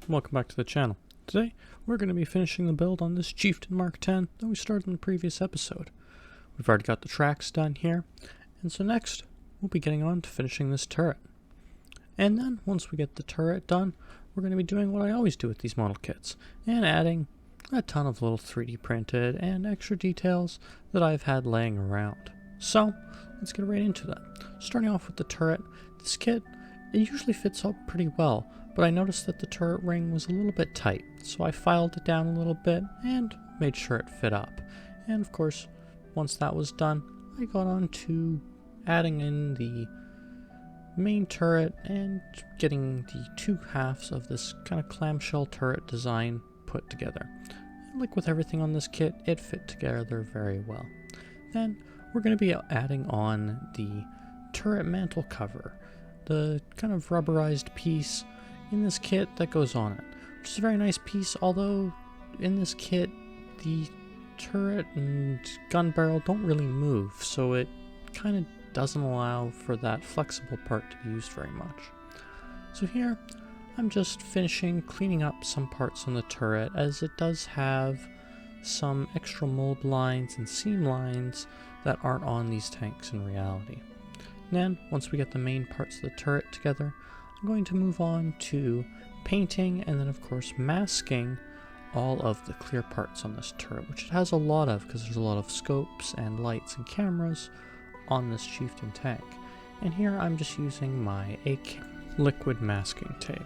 welcome back to the channel. Today, we're going to be finishing the build on this Cheiftain Mk10 that we started in the previous episode. We've already got the tracks done here, and so next, we'll be getting on to finishing this turret. And then, once we get the turret done, we're going to be doing what I always do with these model kits, and adding a ton of little 3D printed and extra details that I've had laying around. So, let's get right into that. Starting off with the turret, this kit, it usually fits up pretty well, but I noticed that the turret ring was a little bit tight, so I filed it down a little bit and made sure it fit up. And of course, once that was done, I got on to adding in the main turret and getting the two halves of this kind of clamshell turret design put together. And like with everything on this kit, it fit together very well. Then we're going to be adding on the turret mantle cover, the kind of rubberized piece in this kit that goes on it, which is a very nice piece, although in this kit the turret and gun barrel don't really move, so it kind of doesn't allow for that flexible part to be used very much. So here I'm just finishing cleaning up some parts on the turret, as it does have some extra mold lines and seam lines that aren't on these tanks in reality. And then once we get the main parts of the turret together, I'm going to move on to painting and then of course masking all of the clear parts on this turret, which it has a lot of because there's a lot of scopes and lights and cameras on this Cheiftain tank. And here I'm just using my AK liquid masking tape.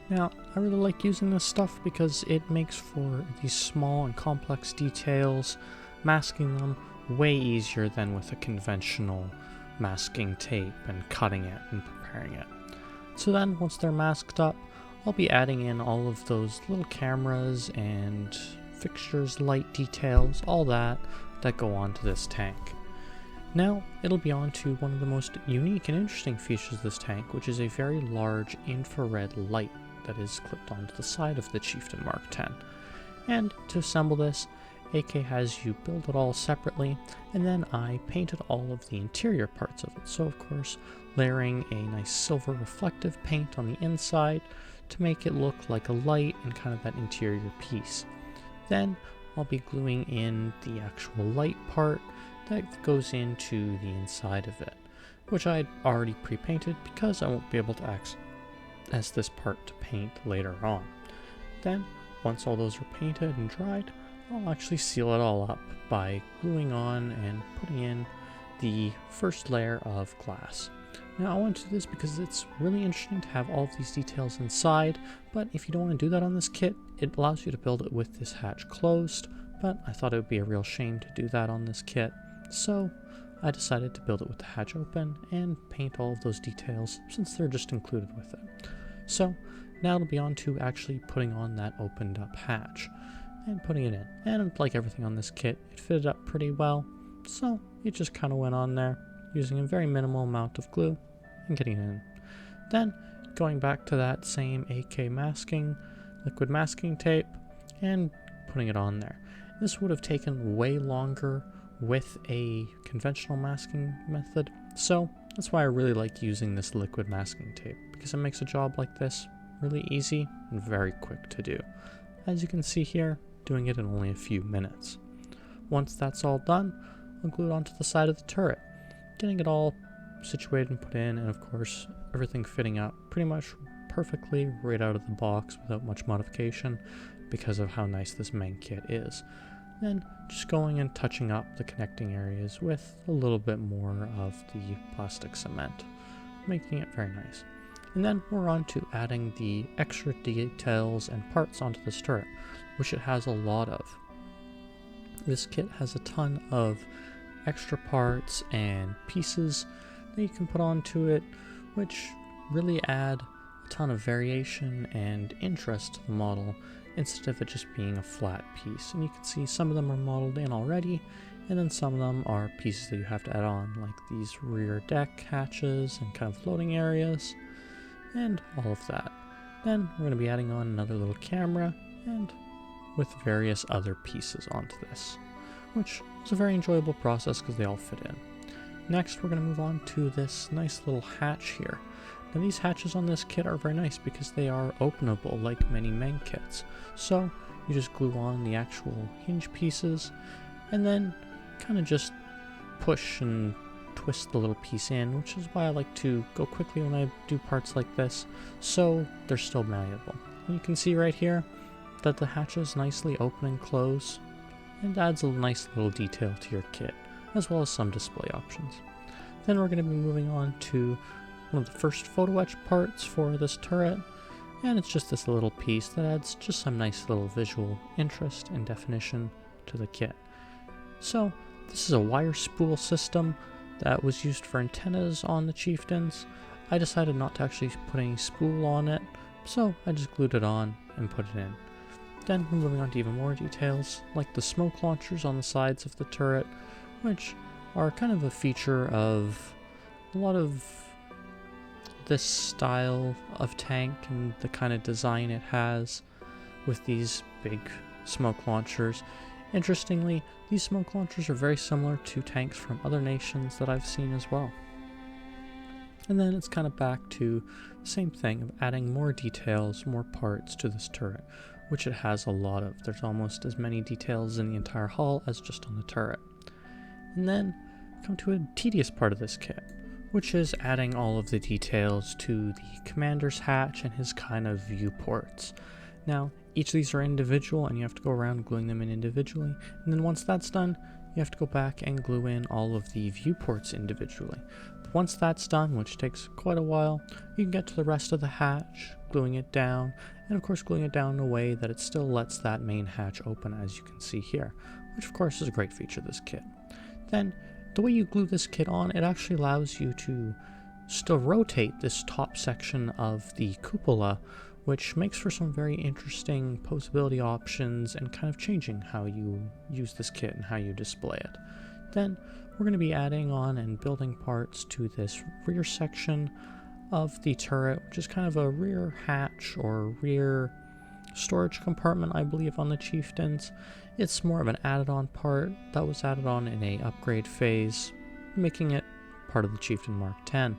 Now, I really like using this stuff because it makes for these small and complex details, masking them way easier than with a conventional masking tape and cutting it and preparing it. So then, once they're masked up, I'll be adding in all of those little cameras and fixtures, light details, all that go onto this tank. Now, it'll be on to one of the most unique and interesting features of this tank, which is a very large infrared light that is clipped onto the side of the Cheiftain Mk10. And to assemble this, AK has you build it all separately, and then I painted all of the interior parts of it. So of course, layering a nice silver reflective paint on the inside to make it look like a light and kind of that interior piece. Then I'll be gluing in the actual light part that goes into the inside of it, which I'd already pre-painted because I won't be able to access this part to paint later on. Then, once all those are painted and dried, I'll actually seal it all up by gluing on and putting in the first layer of glass. Now I want to do this because it's really interesting to have all of these details inside, but if you don't want to do that on this kit, it allows you to build it with this hatch closed, but I thought it would be a real shame to do that on this kit, so I decided to build it with the hatch open and paint all of those details since they're just included with it. So now it'll be on to actually putting on that opened up hatch and putting it in. And like everything on this kit, it fitted up pretty well, so it just kind of went on there using a very minimal amount of glue and getting it in. Then going back to that same AK masking, liquid masking tape, and putting it on there. This would have taken way longer with a conventional masking method, so that's why I really like using this liquid masking tape, because it makes a job like this really easy and very quick to do. As you can see here, doing it in only a few minutes. Once that's all done, I'll glue it onto the side of the turret, getting it all situated and put in, and of course everything fitting up pretty much perfectly right out of the box without much modification because of how nice this main kit is. Then just going and touching up the connecting areas with a little bit more of the plastic cement, making it very nice. And then we're on to adding the extra details and parts onto this turret, which it has a lot of. This kit has a ton of extra parts and pieces that you can put onto it, which really add a ton of variation and interest to the model instead of it just being a flat piece. And you can see some of them are modeled in already, and then some of them are pieces that you have to add on, like these rear deck hatches and kind of floating areas and all of that. Then we're going to be adding on another little camera and with various other pieces onto this, which is a very enjoyable process because they all fit in. Next, we're going to move on to this nice little hatch here. Now these hatches on this kit are very nice because they are openable like many Meng kits. So you just glue on the actual hinge pieces and then kind of just push and twist the little piece in, which is why I like to go quickly when I do parts like this, so they're still malleable. And you can see right here that the hatches nicely open and close, and adds a nice little detail to your kit, as well as some display options. Then we're going to be moving on to one of the first photo etch parts for this turret, and it's just this little piece that adds just some nice little visual interest and definition to the kit. So this is a wire spool system that was used for antennas on the Chieftains. I decided not to actually put any spool on it, so I just glued it on and put it in. Then we're moving on to even more details, like the smoke launchers on the sides of the turret, which are kind of a feature of a lot of this style of tank and the kind of design it has with these big smoke launchers. Interestingly, these smoke launchers are very similar to tanks from other nations that I've seen as well. And then it's kind of back to the same thing of adding more details, more parts to this turret, which it has a lot of. There's almost as many details in the entire hull as just on the turret. And then we come to a tedious part of this kit, which is adding all of the details to the commander's hatch and his kind of viewports. Now, each of these are individual and you have to go around gluing them in individually, and then once that's done, you have to go back and glue in all of the viewports individually. But once that's done, which takes quite a while, you can get to the rest of the hatch, gluing it down, and of course gluing it down in a way that it still lets that main hatch open, as you can see here, which of course is a great feature of this kit. Then, the way you glue this kit on, it actually allows you to still rotate this top section of the cupola, which makes for some very interesting posability options and kind of changing how you use this kit and how you display it. Then we're going to be adding on and building parts to this rear section of the turret, which is kind of a rear hatch or rear storage compartment, I believe, on the Chieftains. It's more of an added-on part that was added on in a upgrade phase, making it part of the Chieftain Mk10.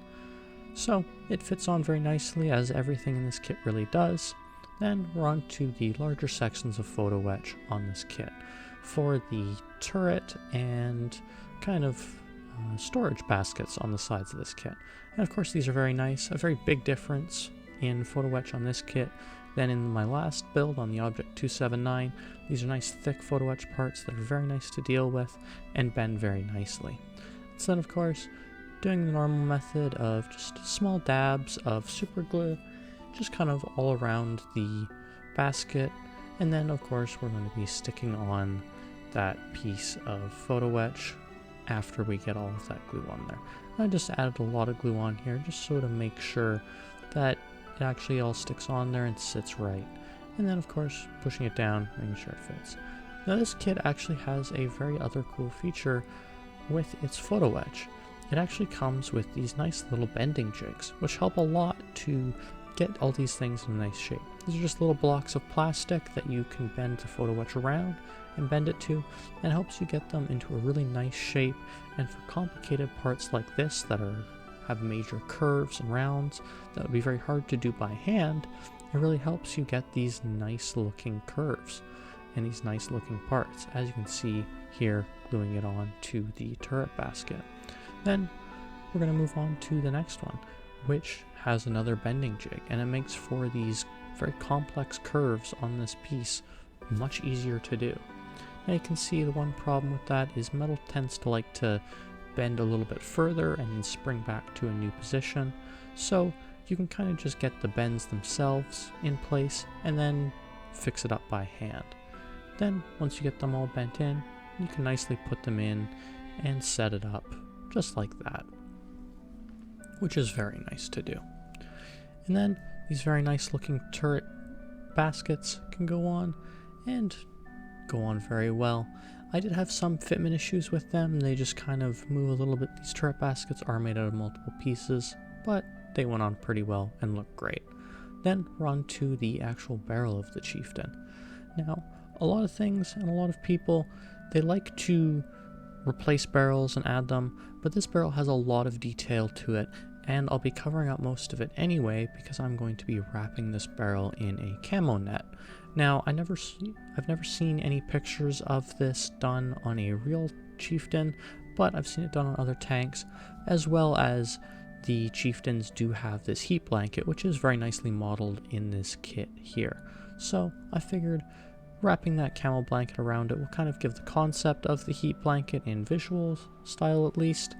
So it fits on very nicely, as everything in this kit really does. Then we're on to the larger sections of photo etch on this kit for the turret and kind of storage baskets on the sides of this kit. And of course these are very nice, a very big difference in photo etch on this kit than in my last build on the Object 279. These are nice thick photo etch parts that are very nice to deal with and bend very nicely. So then of course, doing the normal method of just small dabs of super glue, just kind of all around the basket, and then of course we're going to be sticking on that piece of photo etch after we get all of that glue on there. I just added a lot of glue on here just so to make sure that it actually all sticks on there and sits right, and then of course pushing it down, making sure it fits. Now this kit actually has a very other cool feature with its photo etch. It actually comes with these nice little bending jigs, which help a lot to get all these things in a nice shape. These are just little blocks of plastic that you can bend the photo etch around and bend it to, and helps you get them into a really nice shape. And for complicated parts like this that have major curves and rounds that would be very hard to do by hand, it really helps you get these nice looking curves and these nice looking parts, as you can see here gluing it on to the turret basket. Then we're going to move on to the next one, which has another bending jig, and it makes for these very complex curves on this piece much easier to do. Now you can see the one problem with that is metal tends to like to bend a little bit further and then spring back to a new position, so you can kind of just get the bends themselves in place and then fix it up by hand. Then once you get them all bent in, you can nicely put them in and set it up just like that, which is very nice to do. And then these very nice looking turret baskets can go on and go on very well. I did have some fitment issues with them. They just kind of move a little bit. These turret baskets are made out of multiple pieces, but they went on pretty well and look great. Then we're on to the actual barrel of the Chieftain. Now, a lot of things and a lot of people, they like to replace barrels and add them, but this barrel has a lot of detail to it, and I'll be covering up most of it anyway because I'm going to be wrapping this barrel in a camo net. Now, I've never seen any pictures of this done on a real Cheiftain, but I've seen it done on other tanks, as well as the Chieftains do have this heat blanket, which is very nicely modeled in this kit here. So I figured wrapping that camo blanket around it will kind of give the concept of the heat blanket in visual style at least,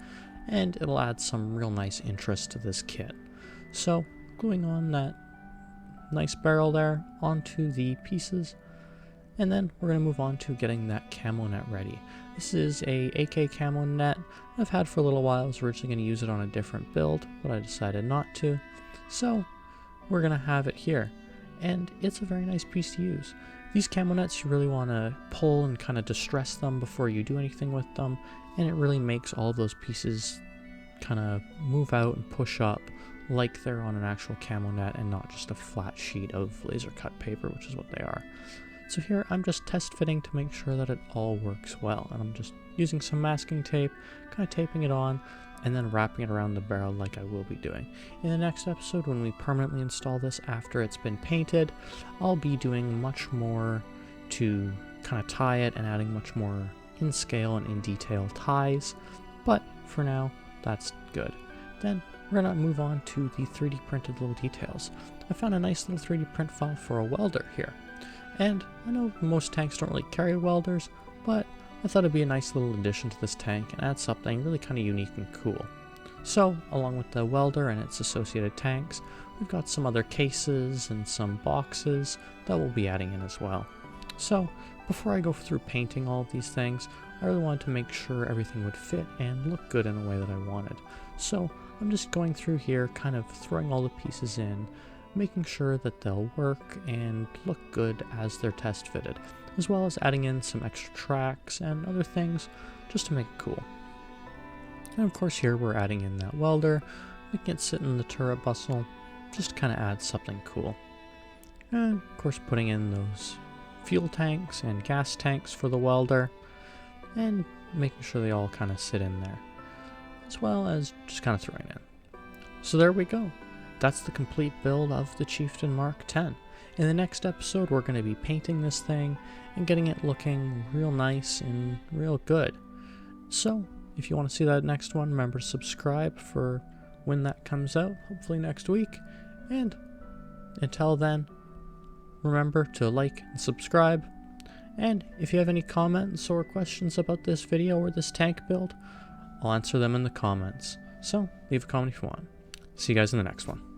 and it'll add some real nice interest to this kit. So gluing on that nice barrel there onto the pieces, and then we're going to move on to getting that camo net ready. This is a AK camo net I've had for a little while. I was originally going to use it on a different build, but I decided not to. So we're going to have it here, and it's a very nice piece to use. These camo nets, you really want to pull and kind of distress them before you do anything with them, and it really makes all of those pieces kind of move out and push up like they're on an actual camo net and not just a flat sheet of laser cut paper, which is what they are. So here I'm just test fitting to make sure that it all works well, and I'm just using some masking tape, kind of taping it on, and then wrapping it around the barrel like I will be doing. In the next episode, when we permanently install this after it's been painted, I'll be doing much more to kind of tie it and adding much more in scale and in detail ties, but for now, that's good. Then we're going to move on to the 3D printed little details. I found a nice little 3D print file for a welder here. And I know most tanks don't really carry welders, but I thought it'd be a nice little addition to this tank and add something really kind of unique and cool. So, along with the welder and its associated tanks, we've got some other cases and some boxes that we'll be adding in as well. So, before I go through painting all of these things, I really wanted to make sure everything would fit and look good in a way that I wanted. So, I'm just going through here, kind of throwing all the pieces in, making sure that they'll work and look good as they're test fitted, as well as adding in some extra tracks and other things just to make it cool. And of course here we're adding in that welder, making it sit in the turret bustle, just to kind of add something cool. And of course putting in those fuel tanks and gas tanks for the welder, and making sure they all kind of sit in there, as well as just kind of throwing in. So there we go. That's the complete build of the Cheiftain Mk10. In the next episode, we're going to be painting this thing and getting it looking real nice and real good. So, if you want to see that next one, remember to subscribe for when that comes out, hopefully next week. And until then, remember to like and subscribe. And if you have any comments or questions about this video or this tank build, I'll answer them in the comments. So, leave a comment if you want. See you guys in the next one.